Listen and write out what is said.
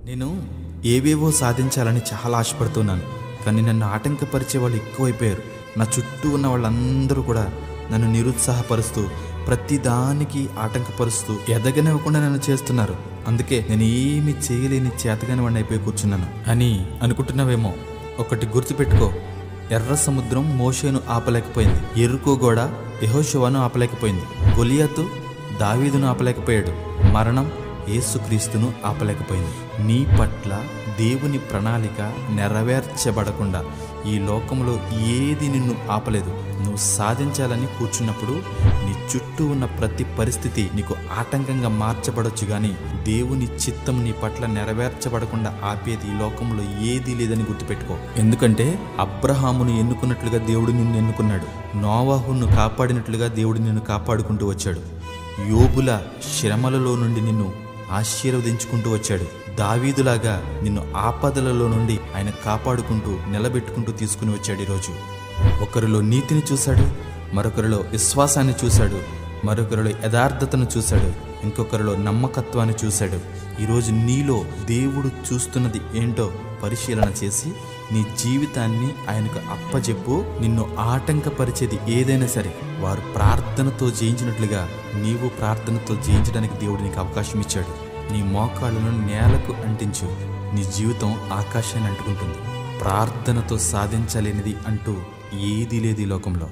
నేను ఏవేవో సాధించాలని చాలా ఆశపడుతున్నాను, కానీ నన్ను ఆటంకపరిచే వాళ్ళు ఎక్కువైపోయారు. నా చుట్టూ ఉన్న వాళ్ళందరూ కూడా నన్ను నిరుత్సాహపరుస్తూ, ప్రతిదానికి ఆటంకపరుస్తూ, ఎదగనివ్వకుండా నన్ను చేస్తున్నారు. అందుకే నేను ఏమి చేయలేని చేతగాని వాడిని అయిపోయి కూర్చున్నాను అని అనుకుంటున్నావేమో. ఒకటి గుర్తుపెట్టుకో, ఎర్ర సముద్రం మోషేను ఆపలేకపోయింది, యెరికో గోడ యెహోషువను ఆపలేకపోయింది, గొలియాతు దావీదును ఆపలేకపోయాడు, మరణం యేసుక్రీస్తును ఆపలేకపోయింది. నీ పట్ల దేవుని ప్రణాళిక నెరవేర్చబడకుండా ఈ లోకంలో ఏది నిన్ను ఆపలేదు. నువ్వు సాధించాలని కూర్చున్నప్పుడు నీ చుట్టూ ఉన్న ప్రతి పరిస్థితి నీకు ఆటంకంగా మార్చబడొచ్చు, కానీ దేవుని చిత్తం నీ పట్ల నెరవేర్చబడకుండా ఆపేది ఈ లోకంలో ఏదీ లేదని గుర్తుపెట్టుకో. ఎందుకంటే అబ్రహామును ఎన్నుకున్నట్లుగా దేవుడు నిన్ను ఎన్నుకున్నాడు, నోవాహును కాపాడినట్లుగా దేవుడు నిన్ను కాపాడుకుంటూ వచ్చాడు, యోబుల శ్రమలలో నుండి నిన్ను ఆశీర్వదించుకుంటూ వచ్చాడు, దావీదులాగా నిన్ను ఆపదలలో నుండి ఆయన కాపాడుకుంటూ నిలబెట్టుకుంటూ తీసుకుని వచ్చాడు. ఈరోజు ఒకరిలో నీతిని చూశాడు, మరొకరిలో విశ్వాసాన్ని చూశాడు, మరొకరిలో యథార్థతను చూశాడు, ఇంకొకరిలో నమ్మకత్వాన్ని చూశాడు. ఈరోజు నీలో దేవుడు చూస్తున్నది ఏంటో పరిశీలన చేసి నీ జీవితాన్ని ఆయనకు అప్పచెప్పు. నిన్ను ఆటంకపరిచేది ఏదైనా సరే వారు ప్రార్థనతో జయించినట్లుగా నీవు ప్రార్థనతో జయించడానికి దేవుడు నీకు అవకాశం ఇచ్చాడు. నీ మోకాళ్ళను నేలకు అంటించు, నీ జీవితం ఆకాశాన్ని అంటుకుంటుంది. ప్రార్థనతో సాధించలేనిది అంటూ ఏదీ లేదు ఈ లోకంలో.